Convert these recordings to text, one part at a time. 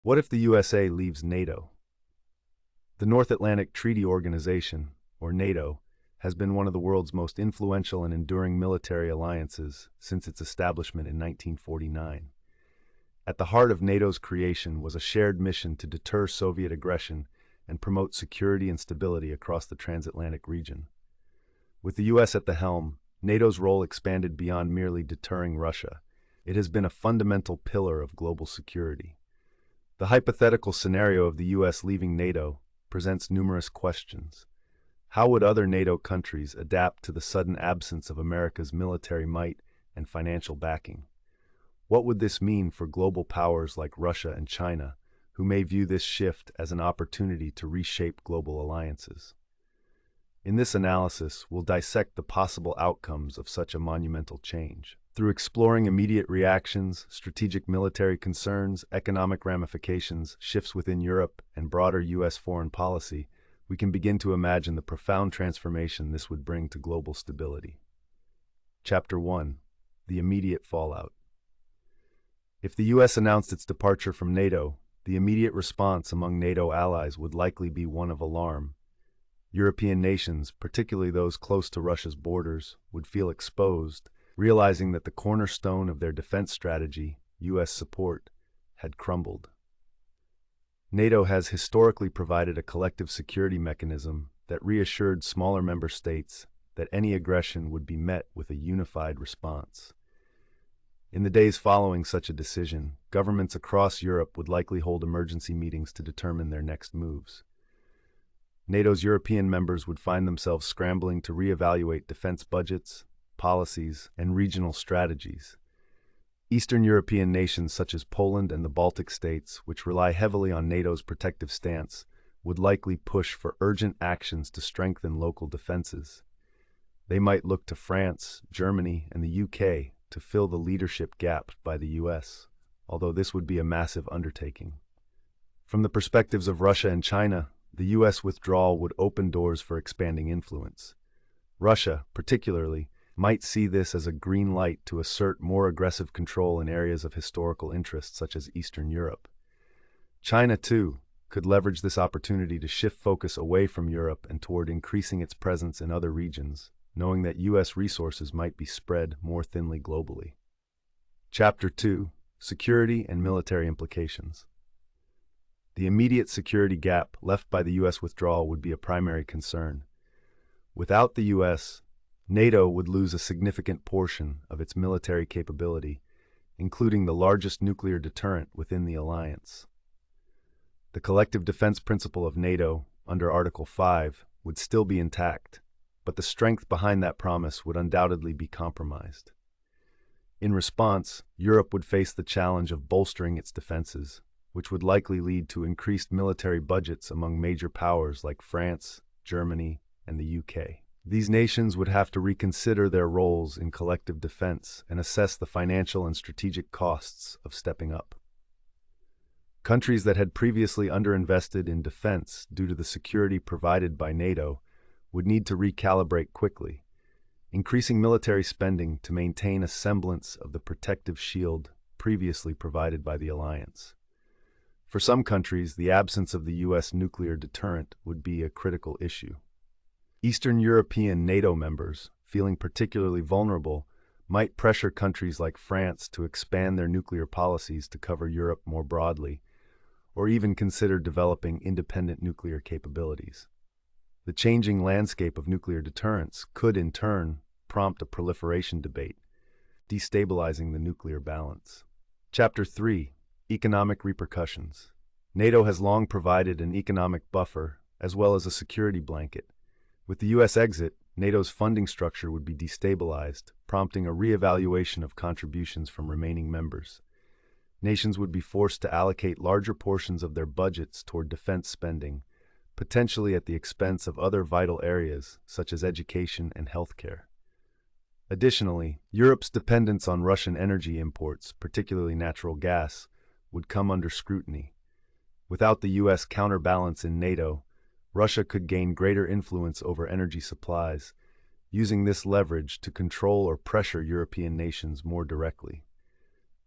What if the USA leaves NATO? The North Atlantic Treaty Organization, or NATO, has been one of the world's most influential and enduring military alliances since its establishment in 1949. At the heart of NATO's creation was a shared mission to deter Soviet aggression and promote security and stability across the transatlantic region. With the US at the helm, NATO's role expanded beyond merely deterring Russia. It has been a fundamental pillar of global security. The hypothetical scenario of the US leaving NATO presents numerous questions. How would other NATO countries adapt to the sudden absence of America's military might and financial backing? What would this mean for global powers like Russia and China, who may view this shift as an opportunity to reshape global alliances? In this analysis, we'll dissect the possible outcomes of such a monumental change. Through exploring immediate reactions, strategic military concerns, economic ramifications, shifts within Europe, and broader U.S. foreign policy, we can begin to imagine the profound transformation this would bring to global stability. Chapter 1. The immediate fallout. If the U.S. announced its departure from NATO, the immediate response among NATO allies would likely be one of alarm. European nations, particularly those close to Russia's borders, would feel exposed, realizing that the cornerstone of their defense strategy, U.S. support, had crumbled. NATO has historically provided a collective security mechanism that reassured smaller member states that any aggression would be met with a unified response. In the days following such a decision, governments across Europe would likely hold emergency meetings to determine their next moves. NATO's European members would find themselves scrambling to reevaluate defense budgets, policies, and regional strategies. Eastern European nations such as Poland and the Baltic states, which rely heavily on NATO's protective stance, would likely push for urgent actions to strengthen local defenses. They might look to France, Germany, and the UK to fill the leadership gap by the US, although this would be a massive undertaking. From the perspectives of Russia and China, the U.S. withdrawal would open doors for expanding influence. Russia, particularly, might see this as a green light to assert more aggressive control in areas of historical interest such as Eastern Europe. China, too, could leverage this opportunity to shift focus away from Europe and toward increasing its presence in other regions, knowing that U.S. resources might be spread more thinly globally. Chapter 2. Security and Military Implications. The immediate security gap left by the U.S. withdrawal would be a primary concern. Without the U.S., NATO would lose a significant portion of its military capability, including the largest nuclear deterrent within the alliance. The collective defense principle of NATO, under Article 5, would still be intact, but the strength behind that promise would undoubtedly be compromised. In response, Europe would face the challenge of bolstering its defenses, which would likely lead to increased military budgets among major powers like France, Germany, and the UK. These nations would have to reconsider their roles in collective defense and assess the financial and strategic costs of stepping up. Countries that had previously underinvested in defense due to the security provided by NATO would need to recalibrate quickly, increasing military spending to maintain a semblance of the protective shield previously provided by the alliance. For some countries, the absence of the U.S. nuclear deterrent would be a critical issue. Eastern European NATO members, feeling particularly vulnerable, might pressure countries like France to expand their nuclear policies to cover Europe more broadly, or even consider developing independent nuclear capabilities. The changing landscape of nuclear deterrence could, in turn, prompt a proliferation debate, destabilizing the nuclear balance. Chapter 3. Economic repercussions. NATO has long provided an economic buffer as well as a security blanket. With the U.S. exit, NATO's funding structure would be destabilized, prompting a reevaluation of contributions from remaining members. Nations would be forced to allocate larger portions of their budgets toward defense spending, potentially at the expense of other vital areas such as education and healthcare. Additionally, Europe's dependence on Russian energy imports, particularly natural gas, would come under scrutiny. Without the U.S. counterbalance in NATO, Russia could gain greater influence over energy supplies, using this leverage to control or pressure European nations more directly.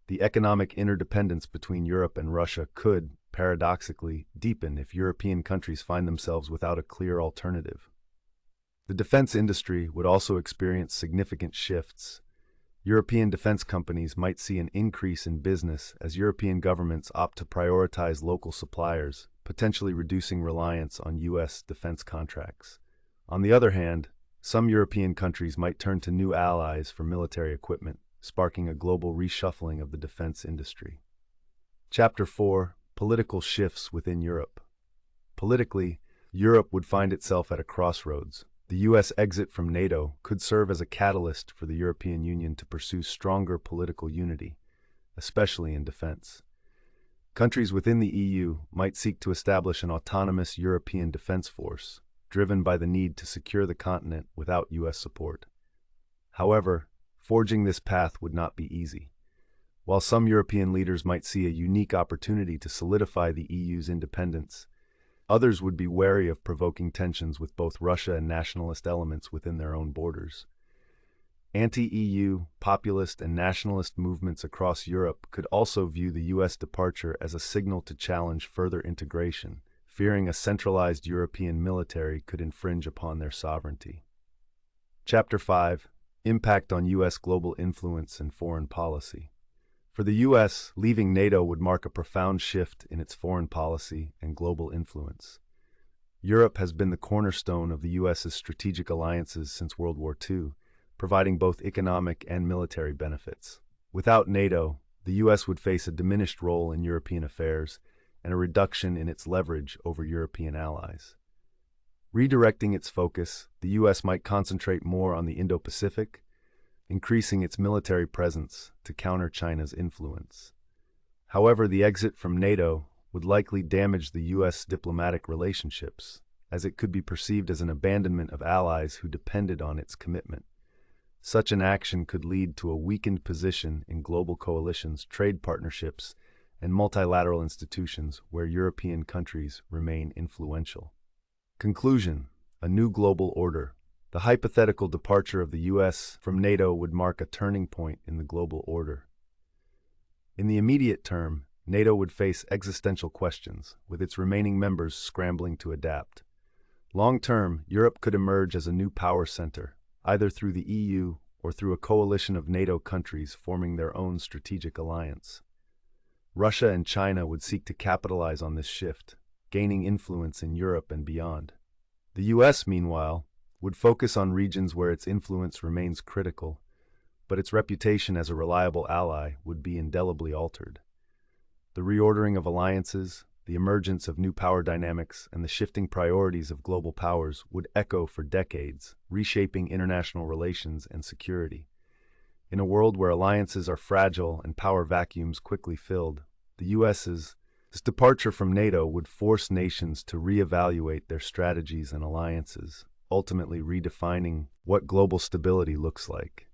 The economic interdependence between Europe and Russia could, paradoxically, deepen if European countries find themselves without a clear alternative. The defense industry would also experience significant shifts. European defense companies might see an increase in business as European governments opt to prioritize local suppliers, potentially reducing reliance on U.S. defense contracts. On the other hand, some European countries might turn to new allies for military equipment, sparking a global reshuffling of the defense industry. Chapter 4: Political Shifts within Europe. Politically, Europe would find itself at a crossroads. The U.S. exit from NATO could serve as a catalyst for the European Union to pursue stronger political unity, especially in defense. Countries within the EU might seek to establish an autonomous European defense force, driven by the need to secure the continent without U.S. support. However, forging this path would not be easy. While some European leaders might see a unique opportunity to solidify the EU's independence, others would be wary of provoking tensions with both Russia and nationalist elements within their own borders. Anti-EU, populist, and nationalist movements across Europe could also view the U.S. departure as a signal to challenge further integration, fearing a centralized European military could infringe upon their sovereignty. Chapter 5: Impact on U.S. global influence and foreign policy. For the U.S., leaving NATO would mark a profound shift in its foreign policy and global influence. Europe has been the cornerstone of the U.S.'s strategic alliances since World War II, providing both economic and military benefits. Without NATO, the U.S. would face a diminished role in European affairs and a reduction in its leverage over European allies. Redirecting its focus, the U.S. might concentrate more on the Indo-Pacific, increasing its military presence to counter China's influence. However, the exit from NATO would likely damage the U.S. diplomatic relationships, as it could be perceived as an abandonment of allies who depended on its commitment. Such an action could lead to a weakened position in global coalitions, trade partnerships, and multilateral institutions where European countries remain influential. Conclusion: a new global order. The hypothetical departure of the U.S. from NATO would mark a turning point in the global order. In the immediate term, NATO would face existential questions, with its remaining members scrambling to adapt. Long-term, Europe could emerge as a new power center, either through the EU or through a coalition of NATO countries forming their own strategic alliance. Russia and China would seek to capitalize on this shift, gaining influence in Europe and beyond. The U.S., meanwhile, would focus on regions where its influence remains critical, but its reputation as a reliable ally would be indelibly altered. The reordering of alliances, the emergence of new power dynamics, and the shifting priorities of global powers would echo for decades, reshaping international relations and security. In a world where alliances are fragile and power vacuums quickly filled, the U.S.'s departure from NATO would force nations to reevaluate their strategies and alliances, ultimately redefining what global stability looks like.